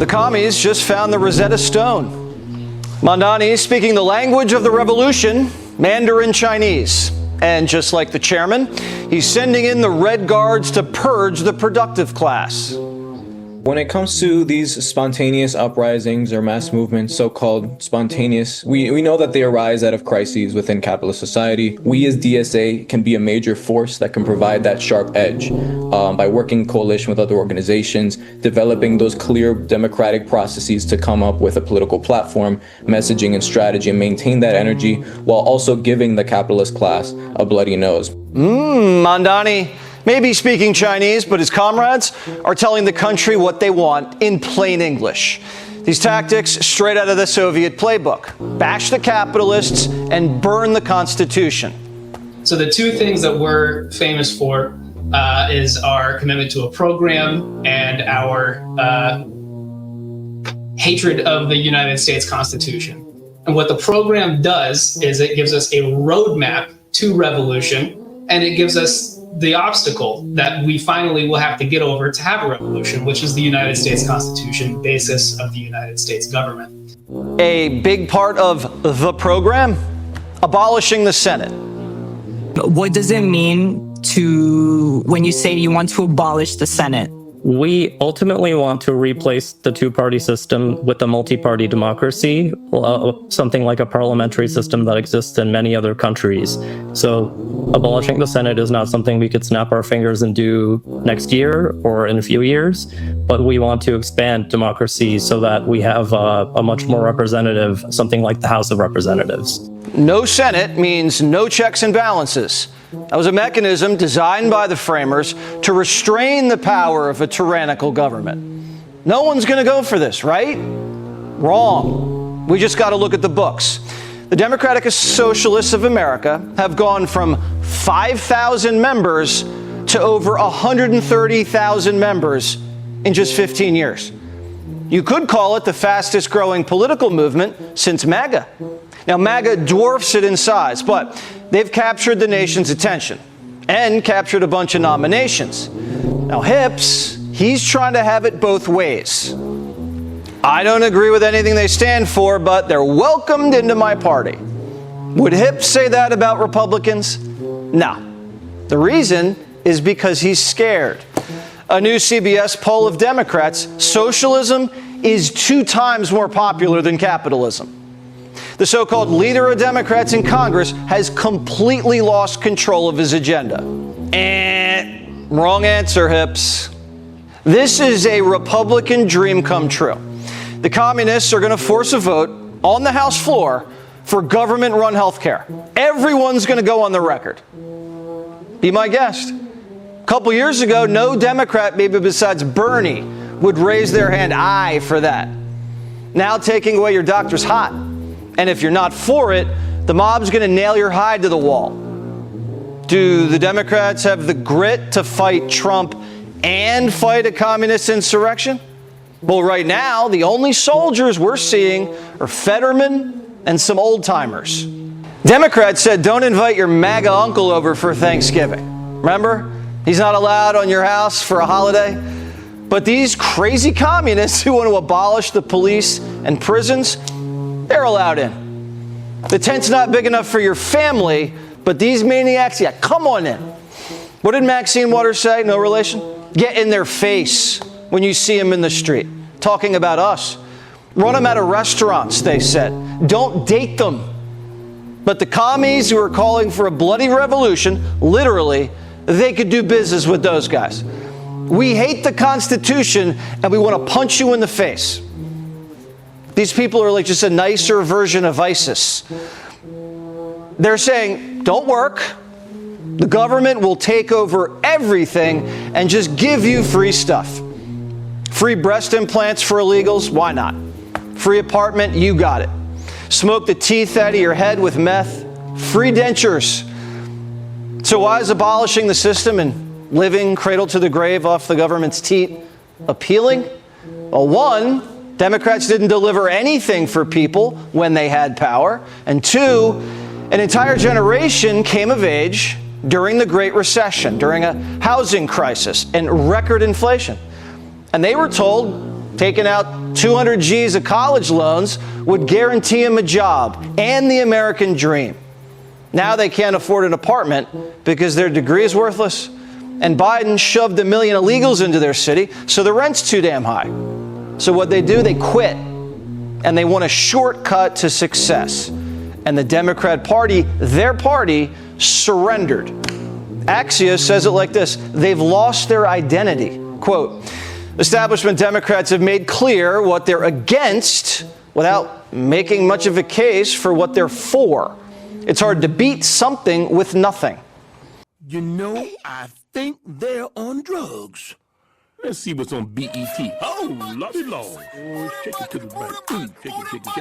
The commies just found the Rosetta Stone. Mamdani speaking the language of the revolution, Mandarin Chinese. And just like the chairman, he's sending in the Red Guards to purge the productive class. When it comes to these spontaneous uprisings or mass movements, so-called spontaneous, we know that they arise out of crises within capitalist society. We as DSA can be a major force that can provide that sharp edge by working in coalition with other organizations, developing those clear democratic processes to come up with a political platform, messaging and strategy, and maintain that energy while also giving the capitalist class a bloody nose. Mamdani may be speaking Chinese, but his comrades are telling the country what they want in plain English. These tactics straight out of the Soviet playbook. Bash the capitalists and burn the Constitution. So the two things that we're famous for is our commitment to a program and our hatred of the United States Constitution. And what the program does is it gives us a roadmap to revolution, and it gives us the obstacle that we finally will have to get over to have a revolution, which is the United States Constitution, basis of the United States government. A big part of the program, abolishing the Senate. What does it mean when you say you want to abolish the Senate? We ultimately want to replace the two-party system with a multi-party democracy, something like a parliamentary system that exists in many other countries. So abolishing the Senate is not something we could snap our fingers and do next year or in a few years, but we want to expand democracy so that we have a much more representative, something like the House of Representatives. No Senate means no checks and balances. That was a mechanism designed by the framers to restrain the power of a tyrannical government. No one's going to go for this, right? Wrong. We just got to look at the books. The Democratic Socialists of America have gone from 5,000 members to over 130,000 members in just 15 years. You could call it the fastest growing political movement since MAGA. Now, MAGA dwarfs it in size, but they've captured the nation's attention and captured a bunch of nominations. Now, Hips, he's trying to have it both ways. I don't agree with anything they stand for, but they're welcomed into my party. Would Hips say that about Republicans? No. The reason is because he's scared. A new CBS poll of Democrats, socialism is 2 times more popular than capitalism. The so-called leader of Democrats in Congress has completely lost control of his agenda. Wrong answer, Hips. This is a Republican dream come true. The communists are going to force a vote on the House floor for government-run health care. Everyone's going to go on the record. Be my guest. A couple years ago, no Democrat, maybe besides Bernie, would raise their hand, aye, for that. Now taking away your doctor's hot. And if you're not for it, the mob's going to nail your hide to the wall. Do the Democrats have the grit to fight Trump and fight a communist insurrection? Well, right now, the only soldiers we're seeing are Fetterman and some old-timers. Democrats said don't invite your MAGA uncle over for Thanksgiving. Remember? He's not allowed on your house for a holiday. But these crazy communists who want to abolish the police and prisons, they're allowed in. The tent's not big enough for your family, but these maniacs, yeah, come on in. What did Maxine Waters say? No relation? Get in their face when you see them in the street, talking about us. Run them out of restaurants, they said. Don't date them. But the commies who are calling for a bloody revolution, literally, they could do business with those guys. We hate the Constitution, and we want to punch you in the face. These people are like just a nicer version of ISIS. They're saying, don't work. The government will take over everything and just give you free stuff. Free breast implants for illegals? Why not? Free apartment? You got it. Smoke the teeth out of your head with meth? Free dentures. So why is abolishing the system and living cradle to the grave off the government's teat appealing? Well, one, Democrats didn't deliver anything for people when they had power. And two, an entire generation came of age during the Great Recession, during a housing crisis and record inflation. And they were told, taking out 200 G's of college loans would guarantee them a job and the American dream. Now they can't afford an apartment because their degree is worthless. And Biden shoved 1 million illegals into their city, so the rent's too damn high. So what they do, they quit. And they want a shortcut to success. And the Democrat Party, their party, surrendered. Axios says it like this: they've lost their identity. Quote, establishment Democrats have made clear what they're against without making much of a case for what they're for. It's hard to beat something with nothing. You know, I think they're on drugs. Let's see what's on BET. Oh, lordy Lord. Oh, shake it to the right. Shake it, shake it, shake it.